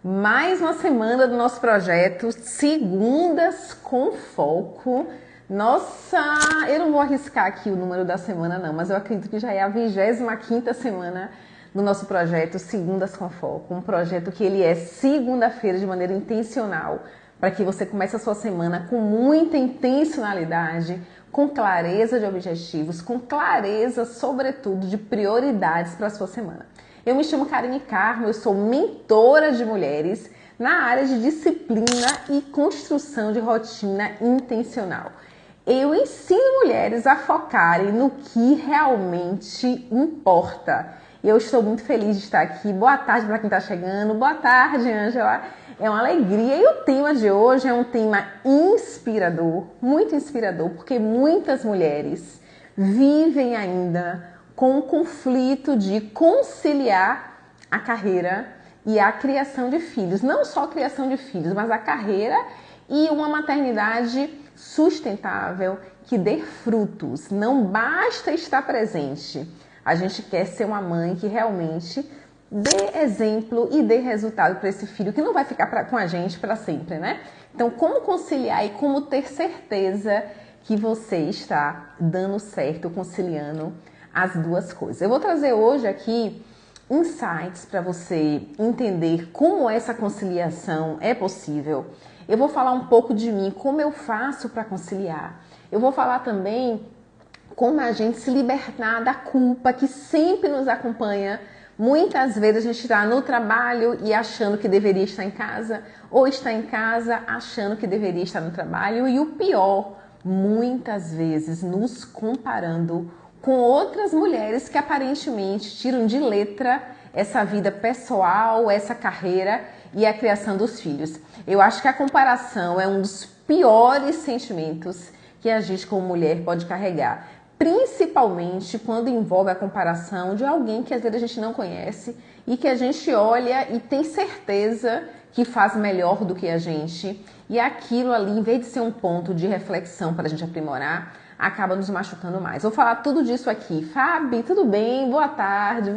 Mais uma semana do nosso projeto Segundas com Foco. Nossa, eu não vou arriscar aqui o número da semana não, mas eu acredito que já é a 25ª semana do nosso projeto Segundas com Foco. Um projeto que ele é segunda-feira de maneira intencional, para que você comece a sua semana com muita intencionalidade, com clareza de objetivos, com clareza, sobretudo, de prioridades para a sua semana. Eu me chamo Karine Carmo, eu sou mentora de mulheres na área de disciplina e construção de rotina intencional. Eu ensino mulheres a focarem no que realmente importa. E eu estou muito feliz de estar aqui. Boa tarde para quem está chegando. Boa tarde, Ângela. É uma alegria. E o tema de hoje é um tema inspirador, muito inspirador, porque muitas mulheres vivem ainda com o conflito de conciliar a carreira e a criação de filhos. Não só a criação de filhos, mas a carreira e uma maternidade sustentável que dê frutos. Não basta estar presente. A gente quer ser uma mãe que realmente dê exemplo e dê resultado para esse filho que não vai ficar com a gente para sempre, né? Então, como conciliar e como ter certeza que você está dando certo, conciliando as duas coisas. Eu vou trazer hoje aqui insights para você entender como essa conciliação é possível. Eu vou falar um pouco de mim, como eu faço para conciliar. Eu vou falar também como a gente se libertar da culpa que sempre nos acompanha. Muitas vezes a gente está no trabalho e achando que deveria estar em casa, ou está em casa achando que deveria estar no trabalho, e o pior, muitas vezes nos comparando com outras mulheres que aparentemente tiram de letra essa vida pessoal, essa carreira e a criação dos filhos. Eu acho que a comparação é um dos piores sentimentos que a gente como mulher pode carregar, principalmente quando envolve a comparação de alguém que às vezes a gente não conhece e que a gente olha e tem certeza que faz melhor do que a gente, e aquilo ali, em vez de ser um ponto de reflexão para a gente aprimorar, acaba nos machucando mais. Vou falar tudo disso aqui. Fabi, tudo bem? Boa tarde,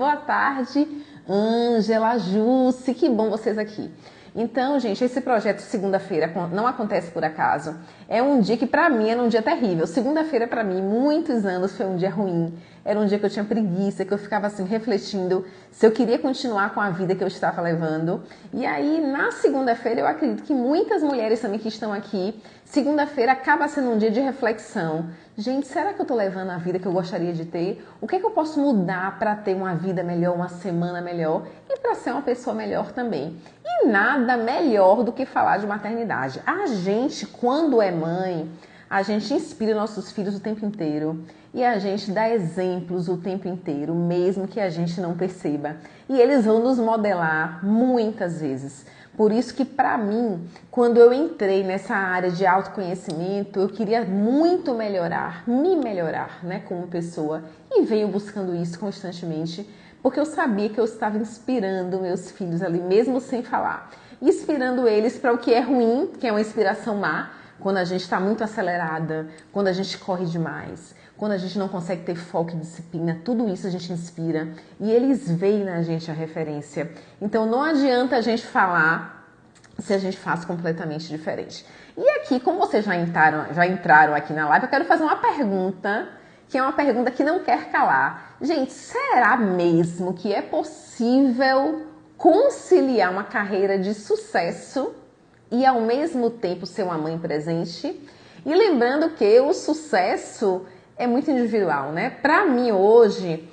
Ângela, Jussi, que bom vocês aqui. Então, gente, esse projeto segunda-feira não acontece por acaso. É um dia que pra mim era um dia terrível. Segunda-feira pra mim, muitos anos, foi um dia ruim. Era um dia que eu tinha preguiça, que eu ficava assim refletindo se eu queria continuar com a vida que eu estava levando. E aí, na segunda-feira, eu acredito que muitas mulheres também que estão aqui, segunda-feira acaba sendo um dia de reflexão. Gente, será que eu tô levando a vida que eu gostaria de ter? O que é que eu posso mudar para ter uma vida melhor, uma semana melhor e para ser uma pessoa melhor também? E nada melhor do que falar de maternidade. A gente, quando é mãe, a gente inspira nossos filhos o tempo inteiro e a gente dá exemplos o tempo inteiro, mesmo que a gente não perceba. E eles vão nos modelar muitas vezes. Por isso que, para mim, quando eu entrei nessa área de autoconhecimento, eu queria muito me melhorar, né, como pessoa, e venho buscando isso constantemente, porque eu sabia que eu estava inspirando meus filhos ali, mesmo sem falar, inspirando eles para o que é ruim, que é uma inspiração má, quando a gente está muito acelerada, quando a gente corre demais, quando a gente não consegue ter foco e disciplina, tudo isso a gente inspira e eles veem na gente a referência. Então não adianta a gente falar se a gente faz completamente diferente. E aqui, como vocês já entraram aqui na live, eu quero fazer uma pergunta, que é uma pergunta que não quer calar. Gente, será mesmo que é possível conciliar uma carreira de sucesso e ao mesmo tempo ser uma mãe presente? E lembrando que o sucesso é muito individual, né? Para mim hoje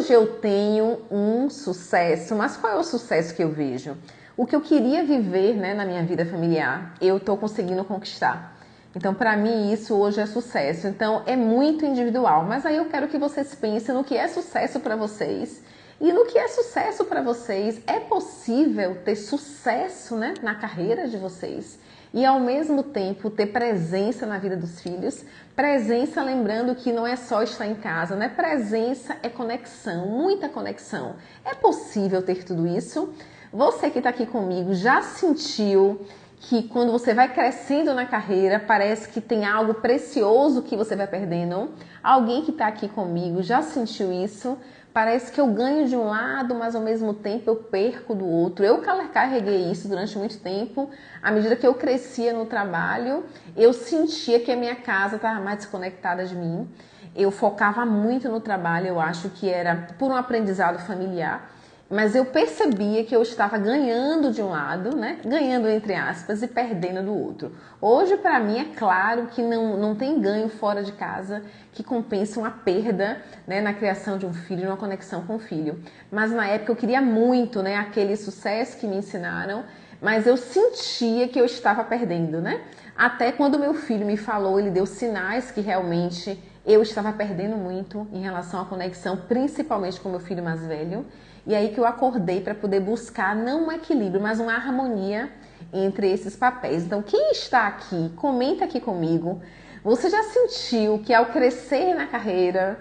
eu tenho um sucesso, mas qual é o sucesso que eu vejo? O que eu queria viver, né, na minha vida familiar, eu estou conseguindo conquistar. Então, para mim, isso hoje é sucesso. Então, é muito individual. Mas aí eu quero que vocês pensem no que é sucesso para vocês. E no que é sucesso para vocês, é possível ter sucesso, né, na carreira de vocês e ao mesmo tempo ter presença na vida dos filhos. Presença, lembrando que não é só estar em casa, né? Presença é conexão, muita conexão. É possível ter tudo isso? Você que está aqui comigo já sentiu que quando você vai crescendo na carreira, parece que tem algo precioso que você vai perdendo? Alguém que está aqui comigo já sentiu isso? Parece que eu ganho de um lado, mas ao mesmo tempo eu perco do outro. Eu carreguei isso durante muito tempo. À medida que eu crescia no trabalho, eu sentia que a minha casa estava mais desconectada de mim. Eu focava muito no trabalho, eu acho que era por um aprendizado familiar. Mas eu percebia que eu estava ganhando de um lado, né? Ganhando entre aspas, e perdendo do outro. Hoje, para mim, é claro que não tem ganho fora de casa que compense uma perda, né, na criação de um filho, numa conexão com o filho. Mas na época eu queria muito, né, aquele sucesso que me ensinaram, mas eu sentia que eu estava perdendo, né? Até quando meu filho me falou, ele deu sinais que realmente eu estava perdendo muito em relação à conexão, principalmente com meu filho mais velho. E aí que eu acordei para poder buscar não um equilíbrio, mas uma harmonia entre esses papéis. Então, quem está aqui, comenta aqui comigo. Você já sentiu que ao crescer na carreira,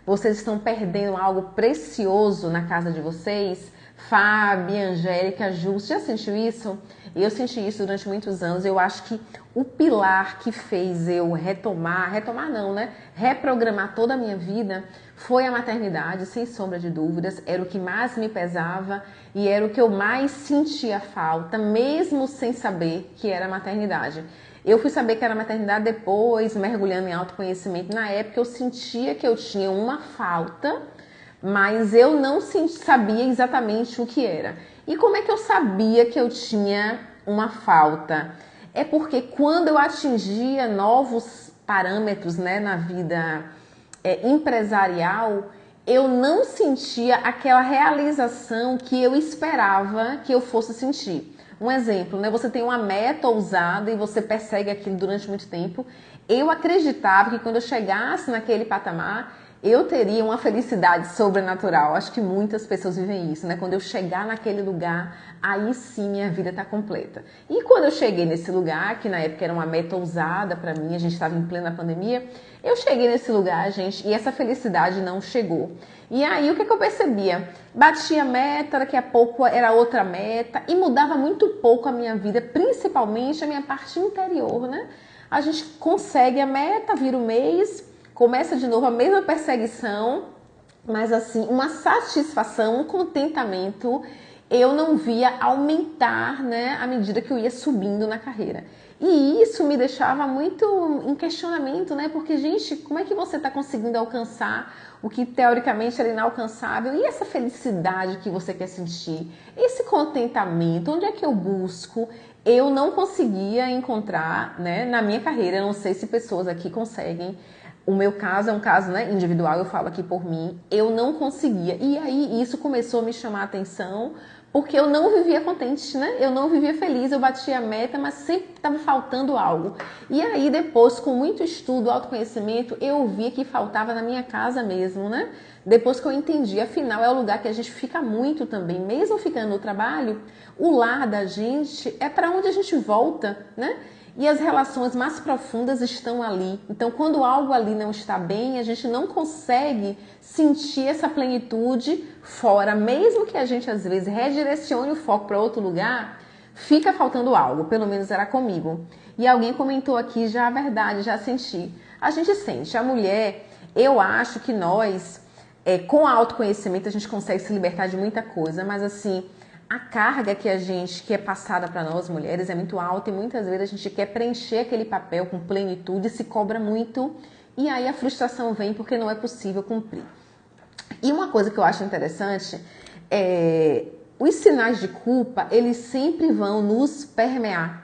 vocês estão perdendo algo precioso na casa de vocês? Fábio, Angélica, Ju, você já sentiu isso? Eu senti isso durante muitos anos. Eu acho que o pilar que fez eu retomar não, né? Reprogramar toda a minha vida foi a maternidade, sem sombra de dúvidas. Era o que mais me pesava e era o que eu mais sentia falta, mesmo sem saber que era maternidade. Eu fui saber que era maternidade depois, mergulhando em autoconhecimento. Na época eu sentia que eu tinha uma falta, mas eu não sabia exatamente o que era. E como é que eu sabia que eu tinha uma falta? É porque quando eu atingia novos parâmetros, né, na vida empresarial, eu não sentia aquela realização que eu esperava que eu fosse sentir. Um exemplo, né? Você tem uma meta ousada e você persegue aquilo durante muito tempo. Eu acreditava que quando eu chegasse naquele patamar, eu teria uma felicidade sobrenatural. Acho que muitas pessoas vivem isso, né? Quando eu chegar naquele lugar, aí sim minha vida está completa. E quando eu cheguei nesse lugar, que na época era uma meta ousada para mim, a gente estava em plena pandemia, eu cheguei nesse lugar, gente, e essa felicidade não chegou. E aí o que eu percebia? Batia a meta, daqui a pouco era outra meta, e mudava muito pouco a minha vida, principalmente a minha parte interior, né? A gente consegue a meta, vira o mês, começa de novo a mesma perseguição, mas assim, uma satisfação, um contentamento, eu não via aumentar, né, à medida que eu ia subindo na carreira. E isso me deixava muito em questionamento, né? Porque, gente, como é que você está conseguindo alcançar o que teoricamente era inalcançável? E essa felicidade que você quer sentir? Esse contentamento, onde é que eu busco? Eu não conseguia encontrar, né, na minha carreira. Eu não sei se pessoas aqui conseguem. O meu caso é um caso, né, individual, eu falo aqui por mim. Eu não conseguia. E aí isso começou a me chamar a atenção, porque eu não vivia contente, né? Eu não vivia feliz, eu batia a meta, mas sempre estava faltando algo. E aí depois, com muito estudo, autoconhecimento, eu vi que faltava na minha casa mesmo, né? Depois que eu entendi, afinal é o lugar que a gente fica muito também, mesmo ficando no trabalho, o lar da gente é para onde a gente volta, né? E as relações mais profundas estão ali. Então, quando algo ali não está bem, a gente não consegue sentir essa plenitude fora. Mesmo que a gente, às vezes, redirecione o foco para outro lugar, fica faltando algo. Pelo menos era comigo. E alguém comentou aqui, já a verdade, já senti. A gente sente. A mulher, eu acho que nós, com autoconhecimento, a gente consegue se libertar de muita coisa. Mas, assim, a carga que é passada para nós mulheres é muito alta e muitas vezes a gente quer preencher aquele papel com plenitude e se cobra muito e aí a frustração vem porque não é possível cumprir. E uma coisa que eu acho interessante é os sinais de culpa, eles sempre vão nos permear.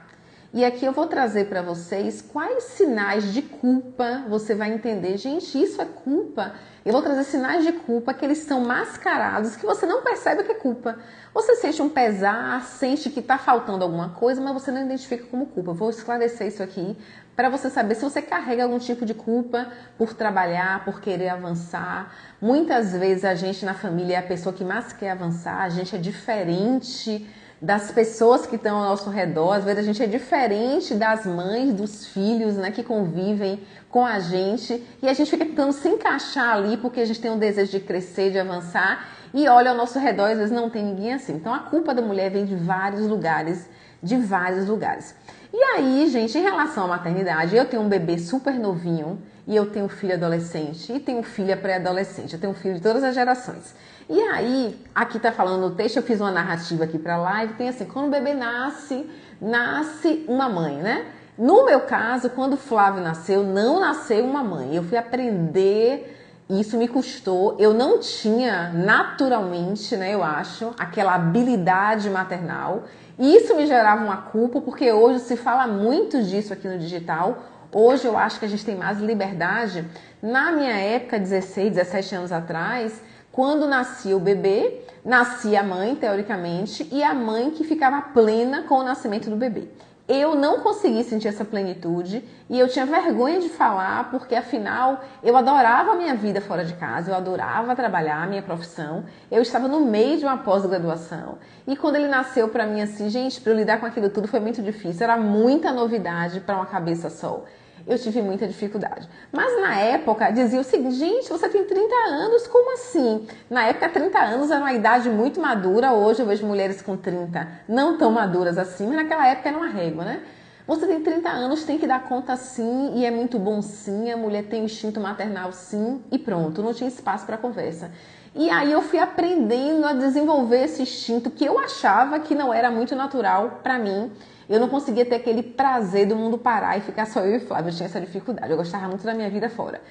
E aqui eu vou trazer para vocês quais sinais de culpa você vai entender. Gente, isso é culpa? Eu vou trazer sinais de culpa que eles são mascarados, que você não percebe que é culpa. Você sente um pesar, sente que está faltando alguma coisa, mas você não identifica como culpa. Eu vou esclarecer isso aqui para você saber se você carrega algum tipo de culpa por trabalhar, por querer avançar. Muitas vezes a gente na família é a pessoa que mais quer avançar, a gente é diferente das pessoas que estão ao nosso redor, às vezes a gente é diferente das mães, dos filhos, né, que convivem com a gente e a gente fica tentando se encaixar ali porque a gente tem um desejo de crescer, de avançar e olha ao nosso redor, às vezes não tem ninguém assim. Então a culpa da mulher vem de vários lugares de vários lugares. E aí, gente, em relação à maternidade, eu tenho um bebê super novinho e eu tenho um filho adolescente e tenho filha pré-adolescente, eu tenho um filho de todas as gerações. E aí, aqui tá falando no texto, eu fiz uma narrativa aqui pra live, tem assim, quando o bebê nasce uma mãe, né? No meu caso, quando o Flávio nasceu, não nasceu uma mãe. Eu fui aprender, isso me custou. Eu não tinha naturalmente, né, eu acho, aquela habilidade maternal. E isso me gerava uma culpa, porque hoje se fala muito disso aqui no digital. Hoje eu acho que a gente tem mais liberdade. Na minha época, 16, 17 anos atrás, quando nascia o bebê, nascia a mãe, teoricamente, e a mãe que ficava plena com o nascimento do bebê. Eu não consegui sentir essa plenitude e eu tinha vergonha de falar, porque afinal eu adorava a minha vida fora de casa, eu adorava trabalhar, a minha profissão, eu estava no meio de uma pós-graduação. E quando ele nasceu para mim assim, gente, para eu lidar com aquilo tudo foi muito difícil, era muita novidade para uma cabeça só. Eu tive muita dificuldade. Mas na época dizia o seguinte, gente, você tem 30 anos, como assim? Na época 30 anos era uma idade muito madura, hoje eu vejo mulheres com 30 não tão maduras assim, mas naquela época era uma régua, né? Você tem 30 anos, tem que dar conta sim, e é muito bom sim, a mulher tem o instinto maternal sim, e pronto, não tinha espaço para conversa. E aí eu fui aprendendo a desenvolver esse instinto que eu achava que não era muito natural para mim. Eu não conseguia ter aquele prazer do mundo parar e ficar só eu e Flávio. Eu tinha essa dificuldade. Eu gostava muito da minha vida fora.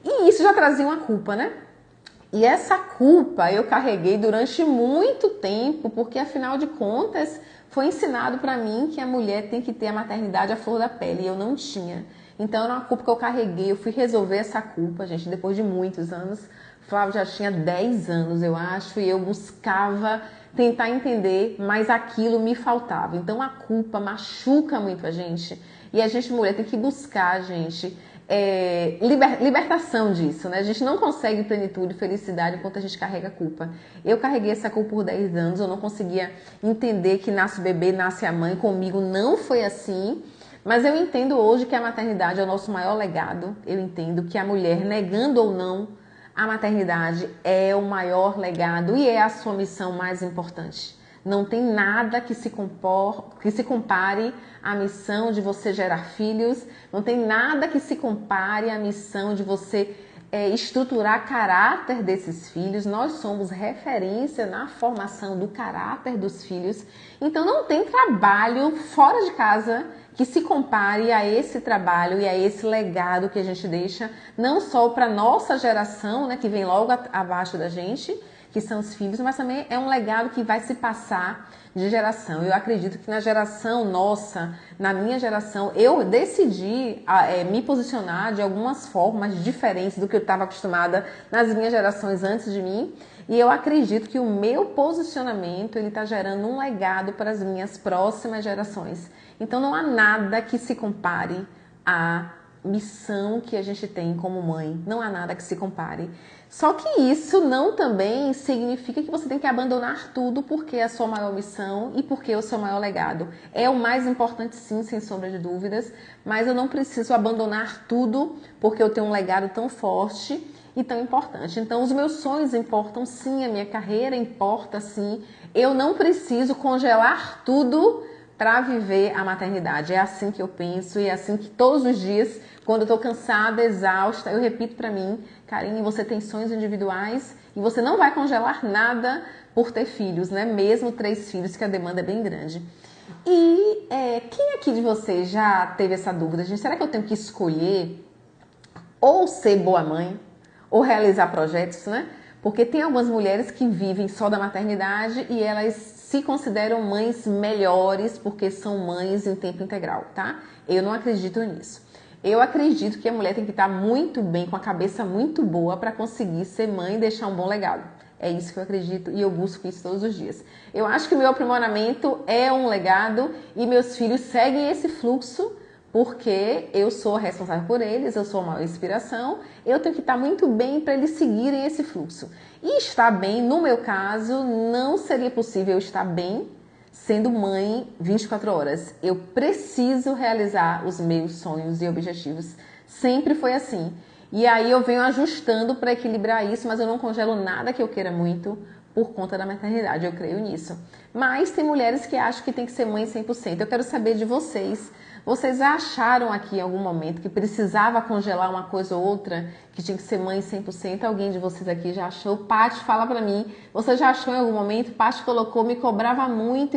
E isso já trazia uma culpa, né? E essa culpa eu carreguei durante muito tempo, porque afinal de contas foi ensinado para mim que a mulher tem que ter a maternidade à flor da pele. E eu não tinha. Então era uma culpa que eu carreguei. Eu fui resolver essa culpa, gente, depois de muitos anos. Flávio já tinha 10 anos, eu acho, e eu buscava tentar entender, mas aquilo me faltava. Então a culpa machuca muito a gente e a gente, mulher, tem que buscar, gente, libertação disso, né? A gente não consegue plenitude, felicidade enquanto a gente carrega a culpa. Eu carreguei essa culpa por 10 anos, eu não conseguia entender que nasce o bebê, nasce a mãe. Comigo não foi assim. Mas eu entendo hoje que a maternidade é o nosso maior legado. Eu entendo que a mulher, negando ou não, a maternidade é o maior legado e é a sua missão mais importante. Não tem nada que se compare à missão de você gerar filhos, não tem nada que se compare à missão de você estruturar caráter desses filhos. Nós somos referência na formação do caráter dos filhos. Então não tem trabalho fora de casa que se compare a esse trabalho e a esse legado que a gente deixa, não só para nossa geração, né, que vem logo abaixo da gente, que são os filhos, mas também é um legado que vai se passar de geração. Eu acredito que na geração nossa, na minha geração, eu decidi me posicionar de algumas formas diferentes do que eu estava acostumada nas minhas gerações antes de mim. E eu acredito que o meu posicionamento ele está gerando um legado para as minhas próximas gerações. Então não há nada que se compare à missão que a gente tem como mãe. Não há nada que se compare. Só que isso não também significa que você tem que abandonar tudo porque é a sua maior missão e porque é o seu maior legado. É o mais importante sim, sem sombra de dúvidas, mas eu não preciso abandonar tudo porque eu tenho um legado tão forte e tão importante. Então os meus sonhos importam sim, a minha carreira importa sim. Eu não preciso congelar tudo para viver a maternidade. É assim que eu penso e é assim que todos os dias, quando eu estou cansada, exausta, eu repito para mim, Karine, você tem sonhos individuais e você não vai congelar nada por ter filhos, né? Mesmo 3 filhos, que a demanda é bem grande. E quem aqui de vocês já teve essa dúvida? Gente, será que eu tenho que escolher ou ser boa mãe ou realizar projetos, né? Porque tem algumas mulheres que vivem só da maternidade e elas se consideram mães melhores porque são mães em tempo integral, tá? Eu não acredito nisso. Eu acredito que a mulher tem que estar muito bem, com a cabeça muito boa para conseguir ser mãe e deixar um bom legado. É isso que eu acredito e eu busco isso todos os dias. Eu acho que o meu aprimoramento é um legado e meus filhos seguem esse fluxo porque eu sou responsável por eles, eu sou uma inspiração, eu tenho que estar muito bem para eles seguirem esse fluxo. E estar bem, no meu caso, não seria possível eu estar bem sendo mãe 24 horas. Eu preciso realizar os meus sonhos e objetivos. Sempre foi assim. E aí eu venho ajustando para equilibrar isso, mas eu não congelo nada que eu queira muito, por conta da maternidade, eu creio nisso. Mas tem mulheres que acham que tem que ser mãe 100%. Eu quero saber de vocês. Vocês acharam aqui em algum momento que precisava congelar uma coisa ou outra, que tinha que ser mãe 100%? Alguém de vocês aqui já achou? Paty, fala pra mim. Você já achou em algum momento? Paty colocou, me cobrava muito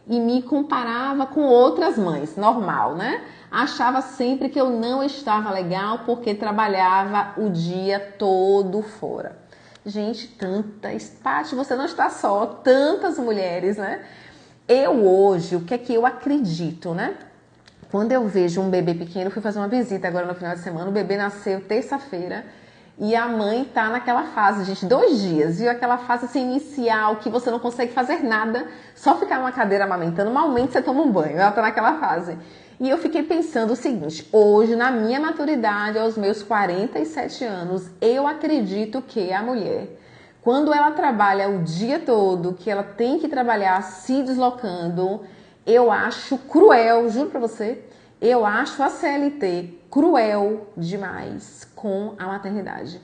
e me comparava com outras mães, normal, né? Achava sempre que eu não estava legal porque trabalhava o dia todo fora. Gente, tantas... Paty, você não está só, tantas mulheres, né? Eu hoje, o que é que eu acredito, né? Quando eu vejo um bebê pequeno, eu fui fazer uma visita agora no final de semana, o bebê nasceu terça-feira e a mãe tá naquela fase, gente, 2 dias, viu? Aquela fase assim, inicial, que você não consegue fazer nada, só ficar numa cadeira amamentando, malmente você toma um banho, ela tá naquela fase. E eu fiquei pensando o seguinte, hoje, na minha maturidade, aos meus 47 anos, eu acredito que a mulher, quando ela trabalha o dia todo, que ela tem que trabalhar se deslocando, eu acho cruel, juro pra você, eu acho a CLT cruel demais com a maternidade.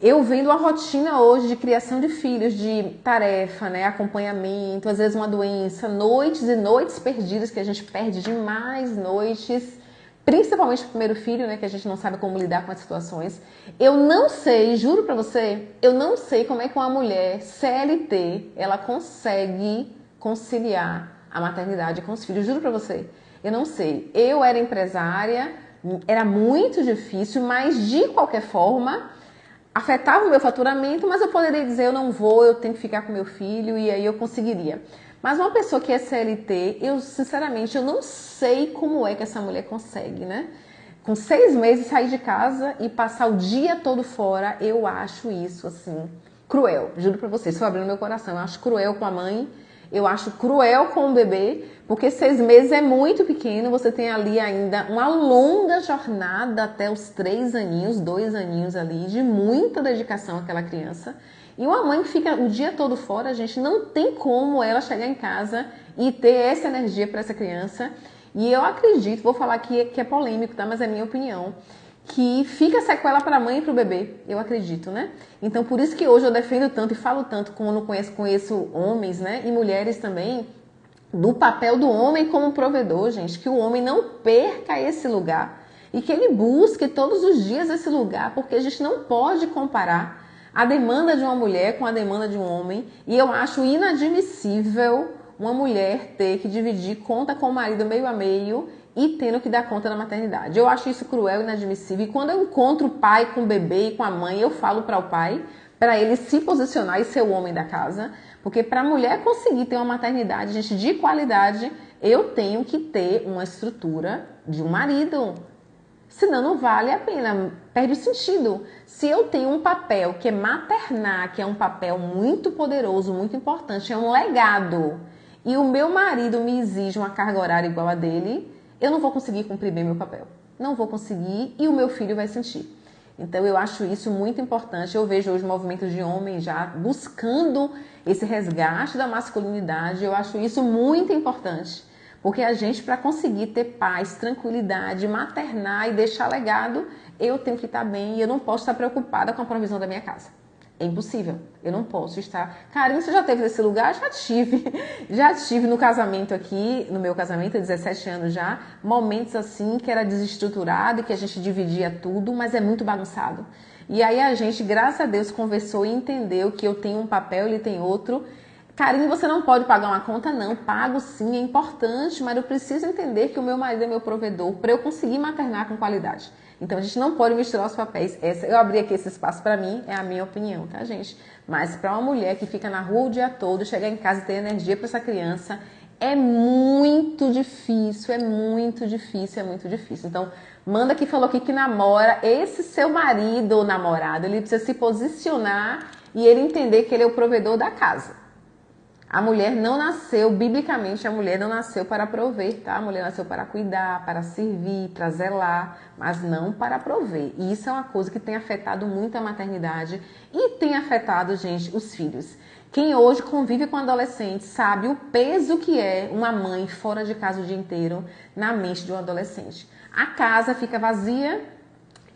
Eu vendo a rotina hoje de criação de filhos, de tarefa, né, acompanhamento, às vezes uma doença, noites e noites perdidas, que a gente perde demais noites, principalmente o primeiro filho, né, que a gente não sabe como lidar com as situações. Eu não sei, juro pra você, eu não sei como é que uma mulher CLT, ela consegue conciliar a maternidade com os filhos, juro pra você. Eu não sei. Eu era empresária, era muito difícil, mas de qualquer forma afetava o meu faturamento, mas eu poderia dizer eu não vou, eu tenho que ficar com meu filho e aí eu conseguiria. Mas uma pessoa que é CLT, eu sinceramente eu não sei como é que essa mulher consegue, né? Com 6 meses sair de casa e passar o dia todo fora, eu acho isso assim cruel. Juro pra vocês, estou abrindo meu coração. Eu acho cruel com a mãe. Eu acho cruel com o bebê, porque 6 meses é muito pequeno, você tem ali ainda uma longa jornada até os 3 aninhos, 2 aninhos ali, de muita dedicação àquela criança. E uma mãe que fica o dia todo fora, a gente não tem como ela chegar em casa e ter essa energia para essa criança. E eu acredito, vou falar aqui que é polêmico, tá? Mas é minha opinião, que fica sequela para a mãe e para o bebê, eu acredito, né? Então, por isso que hoje eu defendo tanto e falo tanto, como eu conheço homens, né, e mulheres também, do papel do homem como provedor, gente, que o homem não perca esse lugar e que ele busque todos os dias esse lugar, porque a gente não pode comparar a demanda de uma mulher com a demanda de um homem, e eu acho inadmissível uma mulher ter que dividir conta com o marido meio a meio e tendo que dar conta da maternidade. Eu acho isso cruel e inadmissível. E quando eu encontro o pai com o bebê e com a mãe, eu falo para o pai, para ele se posicionar e ser o homem da casa. Porque para a mulher conseguir ter uma maternidade, gente, de qualidade, eu tenho que ter uma estrutura de um marido. Senão não vale a pena, perde o sentido. Se eu tenho um papel que é maternar, que é um papel muito poderoso, muito importante, é um legado, e o meu marido me exige uma carga horária igual a dele, eu não vou conseguir cumprir bem meu papel. Não vou conseguir e o meu filho vai sentir. Então eu acho isso muito importante. Eu vejo hoje movimentos de homens já buscando esse resgate da masculinidade. Eu acho isso muito importante. Porque a gente, para conseguir ter paz, tranquilidade, maternar e deixar legado, eu tenho que estar bem e eu não posso estar preocupada com a provisão da minha casa. É impossível. Eu não posso estar... Karine, você já teve nesse lugar? Já tive. Já tive no casamento aqui, no meu casamento, há 17 anos já, momentos assim que era desestruturado e que a gente dividia tudo, mas é muito bagunçado. E aí a gente, graças a Deus, conversou e entendeu que eu tenho um papel, ele tem outro. Karine, você não pode pagar uma conta? Não, pago sim, é importante, mas eu preciso entender que o meu marido é meu provedor para eu conseguir maternar com qualidade. Então a gente não pode misturar os papéis. Eu abri aqui esse espaço para mim, é a minha opinião, tá, gente? Mas para uma mulher que fica na rua o dia todo, chegar em casa e ter energia para essa criança, é muito difícil, é muito difícil, é muito difícil. Então, manda que falou aqui que namora, esse seu marido ou namorado, ele precisa se posicionar e ele entender que ele é o provedor da casa. A mulher não nasceu, biblicamente, a mulher não nasceu para prover, tá? A mulher nasceu para cuidar, para servir, para zelar, mas não para prover. E isso é uma coisa que tem afetado muito a maternidade e tem afetado, gente, os filhos. Quem hoje convive com adolescentes sabe o peso que é uma mãe fora de casa o dia inteiro na mente de um adolescente. A casa fica vazia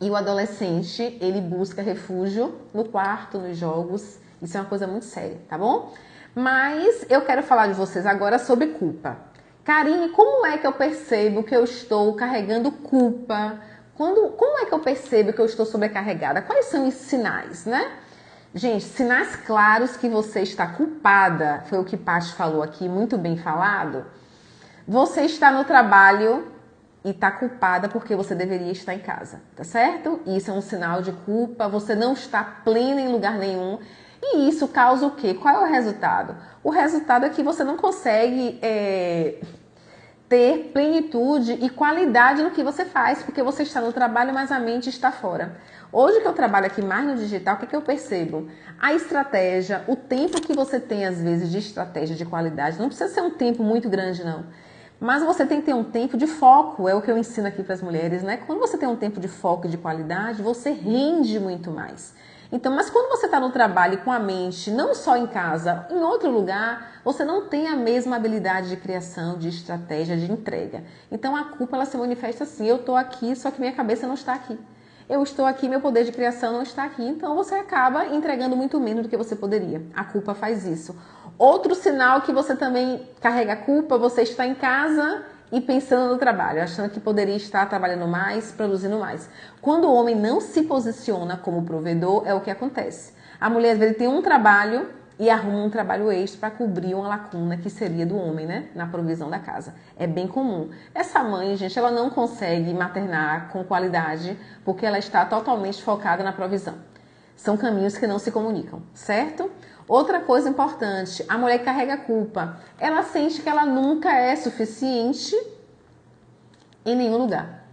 e o adolescente, ele busca refúgio no quarto, nos jogos. Isso é uma coisa muito séria, tá bom? Mas eu quero falar de vocês agora sobre culpa. Karine, como é que eu percebo que eu estou carregando culpa? Como é que eu percebo que eu estou sobrecarregada? Quais são os sinais, né? Gente, sinais claros que você está culpada, foi o que Paty falou aqui, muito bem falado. Você está no trabalho e está culpada porque você deveria estar em casa, tá certo? Isso é um sinal de culpa, você não está plena em lugar nenhum. E isso causa o quê? Qual é o resultado? O resultado é que você não consegue ter plenitude e qualidade no que você faz, porque você está no trabalho, mas a mente está fora. Hoje que eu trabalho aqui mais no digital, o que eu percebo? A estratégia, o tempo que você tem às vezes de estratégia de qualidade, não precisa ser um tempo muito grande não, mas você tem que ter um tempo de foco, é o que eu ensino aqui para as mulheres, né? Quando você tem um tempo de foco e de qualidade, você rende muito mais. Então, mas quando você está no trabalho com a mente, não só em casa, em outro lugar, você não tem a mesma habilidade de criação, de estratégia, de entrega. Então, a culpa ela se manifesta assim, eu estou aqui, só que minha cabeça não está aqui. Eu estou aqui, meu poder de criação não está aqui. Então, você acaba entregando muito menos do que você poderia. A culpa faz isso. Outro sinal que você também carrega a culpa, você está em casa e pensando no trabalho, achando que poderia estar trabalhando mais, produzindo mais. Quando o homem não se posiciona como provedor, é o que acontece. A mulher às vezes tem um trabalho e arruma um trabalho extra para cobrir uma lacuna que seria do homem, né? Na provisão da casa. É bem comum. Essa mãe, gente, ela não consegue maternar com qualidade porque ela está totalmente focada na provisão. São caminhos que não se comunicam, certo? Outra coisa importante, a mulher que carrega a culpa, ela sente que ela nunca é suficiente em nenhum lugar.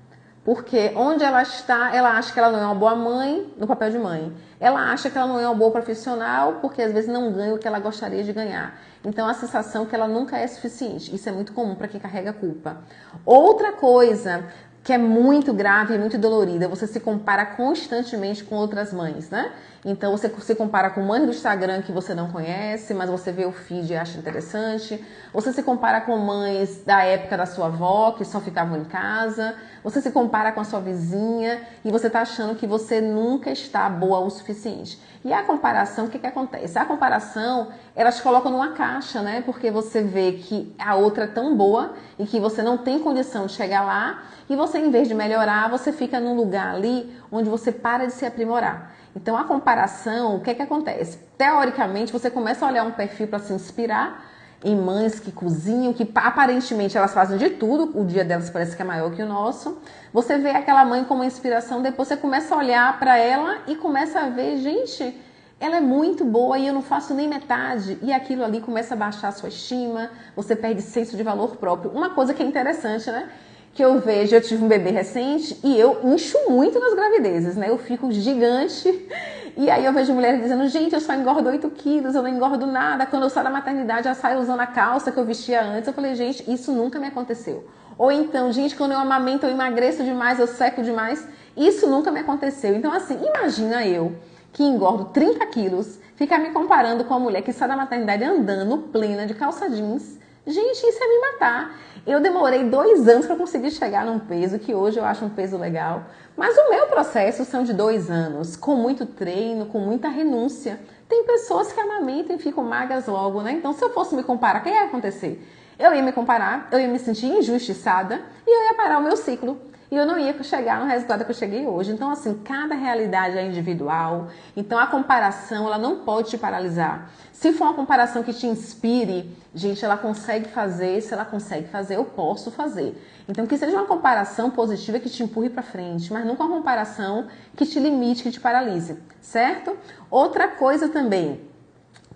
Porque onde ela está, ela acha que ela não é uma boa mãe no papel de mãe. Ela acha que ela não é uma boa profissional porque às vezes não ganha o que ela gostaria de ganhar. Então a sensação é que ela nunca é suficiente. Isso é muito comum para quem carrega a culpa. Outra coisa que é muito grave e muito dolorida, você se compara constantemente com outras mães, né? Então você se compara com mães do Instagram que você não conhece, mas você vê o feed e acha interessante. Você se compara com mães da época da sua avó, que só ficavam em casa. Você se compara com a sua vizinha e você está achando que você nunca está boa o suficiente. E a comparação, o que acontece? A comparação, elas colocam numa caixa, né? Porque você vê que a outra é tão boa e que você não tem condição de chegar lá e você, em vez de melhorar, você fica num lugar ali onde você para de se aprimorar. Então, a comparação, o que acontece? Teoricamente, você começa a olhar um perfil para se inspirar em mães que cozinham, que aparentemente elas fazem de tudo, o dia delas parece que é maior que o nosso. Você vê aquela mãe como inspiração, depois você começa a olhar para ela e começa a ver, gente, ela é muito boa e eu não faço nem metade. E aquilo ali começa a baixar a sua estima, você perde senso de valor próprio. Uma coisa que é interessante, né? Que eu vejo, eu tive um bebê recente e eu incho muito nas gravidezes, né? Eu fico gigante e aí eu vejo mulheres dizendo, gente, eu só engordo 8 quilos, eu não engordo nada. Quando eu saio da maternidade, eu saio usando a calça que eu vestia antes. Eu falei, gente, isso nunca me aconteceu. Ou então, gente, quando eu amamento, eu emagreço demais, eu seco demais. Isso nunca me aconteceu. Então, assim, imagina eu que engordo 30 quilos, ficar me comparando com a mulher que sai da maternidade andando plena de calça jeans. Gente, isso é me matar. Eu demorei 2 anos para conseguir chegar num peso que hoje eu acho um peso legal. Mas o meu processo são de 2 anos, com muito treino, com muita renúncia. Tem pessoas que amamentam e ficam magras logo, né? Então, se eu fosse me comparar, o que ia acontecer? Eu ia me comparar, eu ia me sentir injustiçada e eu ia parar o meu ciclo. E eu não ia chegar no resultado que eu cheguei hoje. Então, assim, cada realidade é individual. Então, a comparação, ela não pode te paralisar. Se for uma comparação que te inspire, gente, ela consegue fazer. Se ela consegue fazer, eu posso fazer. Então, que seja uma comparação positiva que te empurre para frente, mas nunca uma comparação que te limite, que te paralise, certo? Outra coisa também,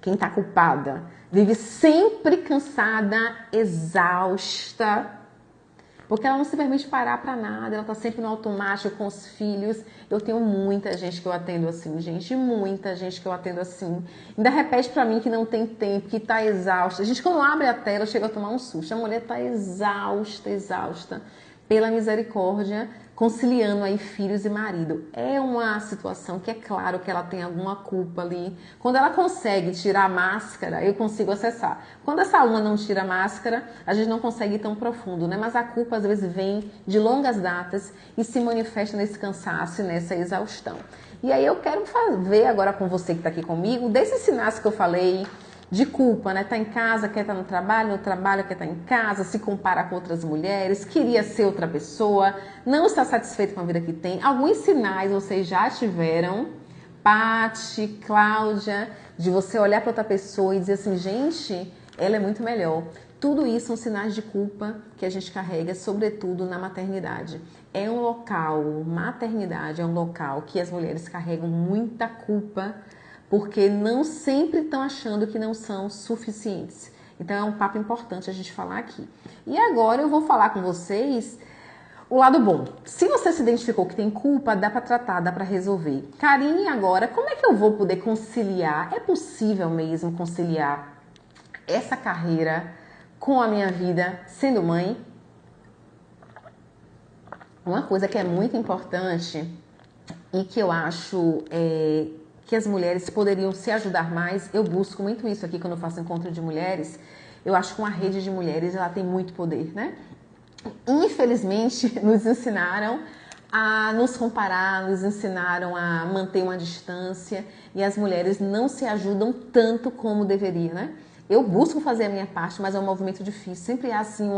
quem está culpada, vive sempre cansada, exausta, porque ela não se permite parar para nada, ela tá sempre no automático com os filhos. Eu tenho muita gente que eu atendo assim, gente, muita gente que eu atendo assim. Ainda repete para mim que não tem tempo, que tá exausta. A gente, quando abre a tela, chega a tomar um susto. A mulher tá exausta, exausta. pela misericórdia, conciliando aí filhos e marido. É uma situação que é claro que ela tem alguma culpa ali. Quando ela consegue tirar a máscara, eu consigo acessar. Quando essa aluna não tira a máscara, a gente não consegue ir tão profundo, né? Mas a culpa às vezes vem de longas datas e se manifesta nesse cansaço e nessa exaustão. E aí eu quero ver agora com você que está aqui comigo, desses sinais que eu falei, de culpa, né? Tá em casa, quer estar no trabalho quer estar em casa, se compara com outras mulheres, queria ser outra pessoa, não está satisfeito com a vida que tem. Alguns sinais vocês já tiveram, Paty, Cláudia, de você olhar para outra pessoa e dizer assim, gente, ela é muito melhor. Tudo isso são sinais de culpa que a gente carrega, sobretudo na maternidade. É um local, maternidade é um local que as mulheres carregam muita culpa, porque não sempre estão achando que não são suficientes. Então é um papo importante a gente falar aqui. E agora eu vou falar com vocês o lado bom. Se você se identificou que tem culpa, dá para tratar, dá para resolver. Karine, agora, como é que eu vou poder conciliar? É possível mesmo conciliar essa carreira com a minha vida sendo mãe? Uma coisa que é muito importante e que eu acho que as mulheres poderiam se ajudar mais, eu busco muito isso aqui quando eu faço encontro de mulheres, eu acho que uma rede de mulheres ela tem muito poder, né? Infelizmente, nos ensinaram a nos comparar, nos ensinaram a manter uma distância e as mulheres não se ajudam tanto como deveria, né? Eu busco fazer a minha parte, mas é um movimento difícil, sempre há assim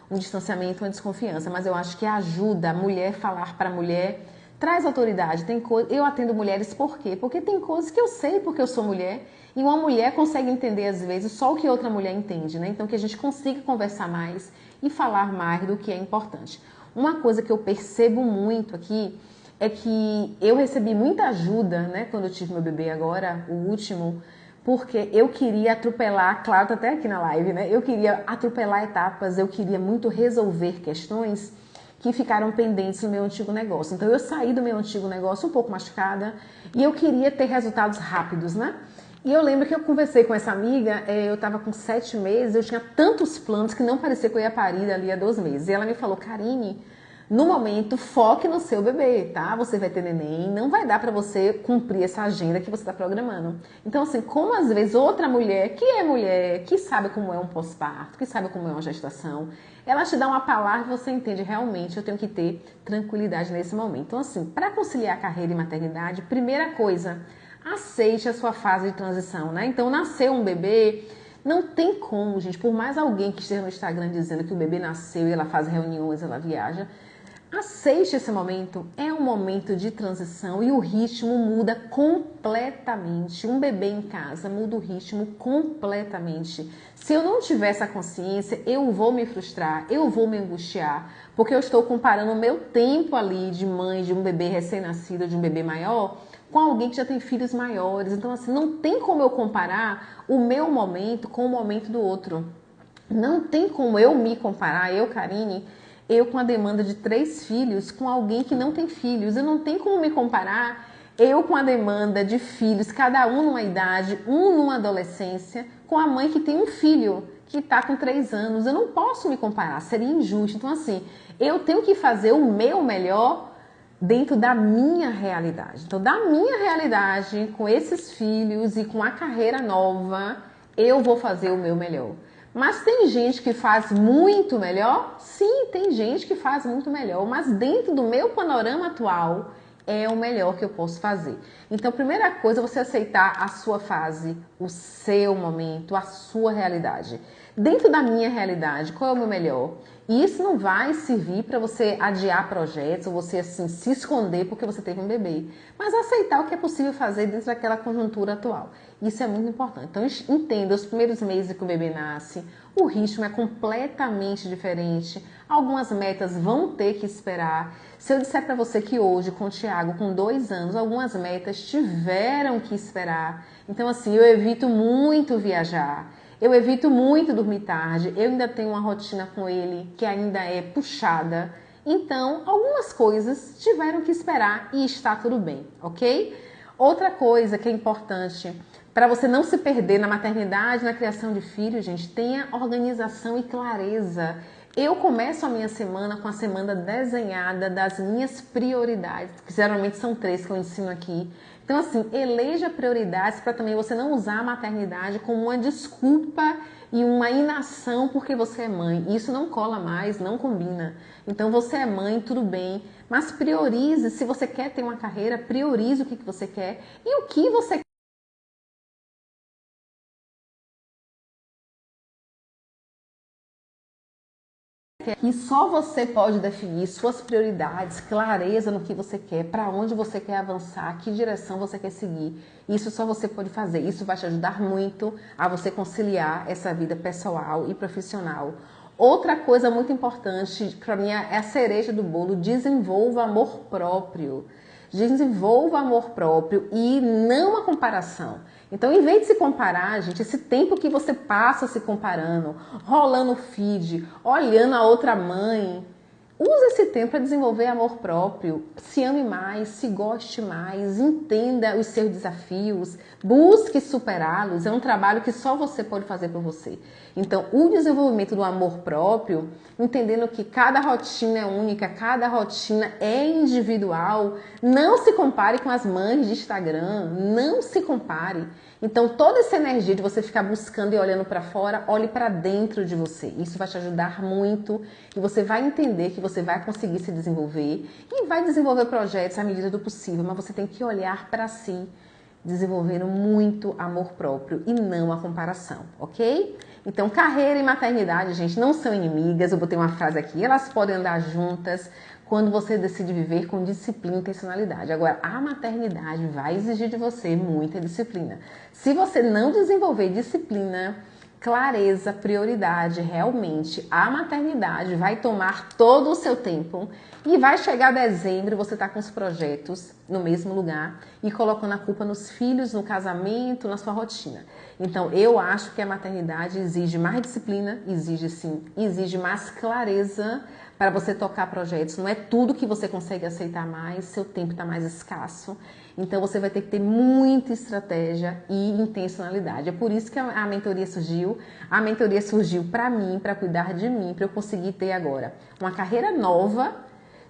um distanciamento, uma desconfiança, mas eu acho que ajuda a mulher falar para a mulher, traz autoridade. Tem coisa, eu atendo mulheres por quê? Porque tem coisas que eu sei porque eu sou mulher e uma mulher consegue entender às vezes só o que outra mulher entende, né? Então que a gente consiga conversar mais e falar mais do que é importante. Uma coisa que eu percebo muito aqui é que eu recebi muita ajuda, né, quando eu tive meu bebê agora, o último, porque eu queria atropelar, claro, tá até aqui na live, né? Eu queria atropelar etapas, eu queria muito resolver questões que ficaram pendentes no meu antigo negócio. Então eu saí do meu antigo negócio um pouco machucada e eu queria ter resultados rápidos, né? E eu lembro que eu conversei com essa amiga, eu estava com 7 meses, eu tinha tantos planos que não parecia que eu ia parir ali há 2 meses. E ela me falou, Karine, no momento, foque no seu bebê, tá? Você vai ter neném, não vai dar para você cumprir essa agenda que você está programando. Então, assim, como às vezes outra mulher, que sabe como é um pós-parto, que sabe como é uma gestação, ela te dá uma palavra e você entende, realmente, eu tenho que ter tranquilidade nesse momento. Então, assim, para conciliar carreira e maternidade, primeira coisa, aceite a sua fase de transição, né? Então, nasceu um bebê, não tem como, gente, por mais alguém que esteja no Instagram dizendo que o bebê nasceu e ela faz reuniões, ela viaja, aceite esse momento, é um momento de transição e o ritmo muda completamente. Um bebê em casa muda o ritmo completamente. Se eu não tiver essa consciência, eu vou me frustrar, eu vou me angustiar, porque eu estou comparando o meu tempo ali de mãe, de um bebê recém-nascido, de um bebê maior, com alguém que já tem filhos maiores. Então, assim, não tem como eu comparar o meu momento com o momento do outro. Não tem como eu me comparar, eu, Karine, eu com a demanda de 3 filhos com alguém que não tem filhos. Eu não tenho como me comparar eu com a demanda de filhos, cada um numa idade, um numa adolescência, com a mãe que tem um filho que está com 3 anos. Eu não posso me comparar, seria injusto. Então, assim, eu tenho que fazer o meu melhor dentro da minha realidade. Então, da minha realidade, com esses filhos e com a carreira nova, eu vou fazer o meu melhor. Mas tem gente que faz muito melhor? Sim, tem gente que faz muito melhor, mas dentro do meu panorama atual é o melhor que eu posso fazer. Então, primeira coisa é você aceitar a sua fase, o seu momento, a sua realidade. Dentro da minha realidade, qual é o meu melhor? E isso não vai servir para você adiar projetos ou você assim se esconder porque você teve um bebê, mas aceitar o que é possível fazer dentro daquela conjuntura atual. Isso é muito importante. Então entenda, os primeiros meses que o bebê nasce, o ritmo é completamente diferente. Algumas metas vão ter que esperar. Se eu disser para você que hoje com o Thiago com 2 anos, algumas metas tiveram que esperar. Então assim, eu evito muito viajar. Eu evito muito dormir tarde, eu ainda tenho uma rotina com ele que ainda é puxada. Então, algumas coisas tiveram que esperar e está tudo bem, ok? Outra coisa que é importante para você não se perder na maternidade, na criação de filhos, gente, tenha organização e clareza. Eu começo a minha semana com a semana desenhada das minhas prioridades, que geralmente são 3 que eu ensino aqui. Então, assim, eleja prioridades para também você não usar a maternidade como uma desculpa e uma inação porque você é mãe. Isso não cola mais, não combina. Então, você é mãe, tudo bem, mas priorize. Se você quer ter uma carreira, priorize o que você quer e o que você quer. E só você pode definir suas prioridades, clareza no que você quer, para onde você quer avançar, que direção você quer seguir. Isso só você pode fazer. Isso vai te ajudar muito a você conciliar essa vida pessoal e profissional. Outra coisa muito importante, para mim é a cereja do bolo, desenvolva amor próprio. Desenvolva amor próprio e não a comparação. Então, em vez de se comparar, gente, esse tempo que você passa se comparando, rolando feed, olhando a outra mãe, use esse tempo para desenvolver amor próprio, se ame mais, se goste mais, entenda os seus desafios, busque superá-los. É um trabalho que só você pode fazer por você. Então, o desenvolvimento do amor próprio, entendendo que cada rotina é única, cada rotina é individual, não se compare com as mães de Instagram, não se compare. Então, toda essa energia de você ficar buscando e olhando para fora, olhe para dentro de você. Isso vai te ajudar muito e você vai entender que você vai conseguir se desenvolver e vai desenvolver projetos à medida do possível, mas você tem que olhar para si, desenvolvendo muito amor próprio e não a comparação, ok? Então, carreira e maternidade, gente, não são inimigas. Eu botei uma frase aqui, elas podem andar juntas quando você decide viver com disciplina e intencionalidade. Agora, a maternidade vai exigir de você muita disciplina. Se você não desenvolver disciplina, clareza, prioridade, realmente, a maternidade vai tomar todo o seu tempo e vai chegar dezembro e você tá com os projetos no mesmo lugar e colocando a culpa nos filhos, no casamento, na sua rotina. Então, eu acho que a maternidade exige mais disciplina, exige sim, exige mais clareza para você tocar projetos. Não é tudo que você consegue aceitar mais, seu tempo está mais escasso. Então, você vai ter que ter muita estratégia e intencionalidade. É por isso que a mentoria surgiu. A mentoria surgiu para mim, para cuidar de mim, para eu conseguir ter agora uma carreira nova,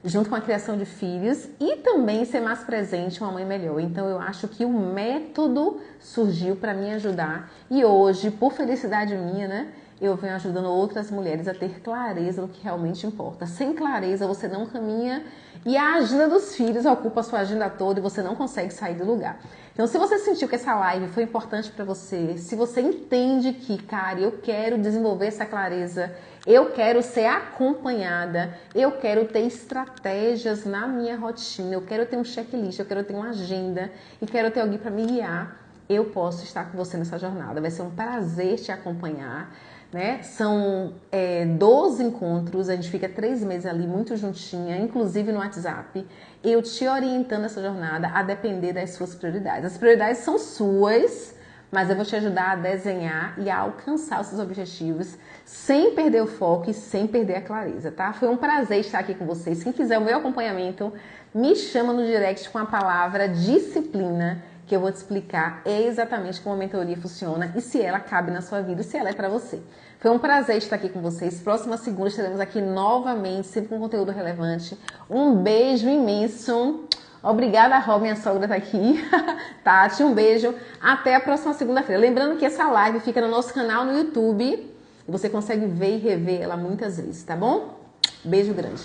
junto com a criação de filhos e também ser mais presente, uma mãe melhor. Então, eu acho que o método surgiu para me ajudar. E hoje, por felicidade minha, né? Eu venho ajudando outras mulheres a ter clareza no que realmente importa. Sem clareza, você não caminha e a agenda dos filhos ocupa a sua agenda toda e você não consegue sair do lugar. Então, se você sentiu que essa live foi importante para você, se você entende que, cara, eu quero desenvolver essa clareza, eu quero ser acompanhada, eu quero ter estratégias na minha rotina, eu quero ter um checklist, eu quero ter uma agenda e quero ter alguém para me guiar, eu posso estar com você nessa jornada. Vai ser um prazer te acompanhar. Né? São 12 encontros, a gente fica 3 meses ali muito juntinha, inclusive no WhatsApp, eu te orientando essa jornada a depender das suas prioridades. As prioridades são suas, mas eu vou te ajudar a desenhar e a alcançar os seus objetivos sem perder o foco e sem perder a clareza, tá? Foi um prazer estar aqui com vocês. Quem quiser o meu acompanhamento, me chama no direct com a palavra disciplina, que eu vou te explicar exatamente como a mentoria funciona e se ela cabe na sua vida, se ela é para você. Foi um prazer estar aqui com vocês. Próxima segunda estaremos aqui novamente, sempre com conteúdo relevante. Um beijo imenso. Obrigada, Ró, minha sogra tá aqui. Tati, um beijo. Até a próxima segunda-feira. Lembrando que essa live fica no nosso canal no YouTube. E você consegue ver e rever ela muitas vezes, tá bom? Beijo grande.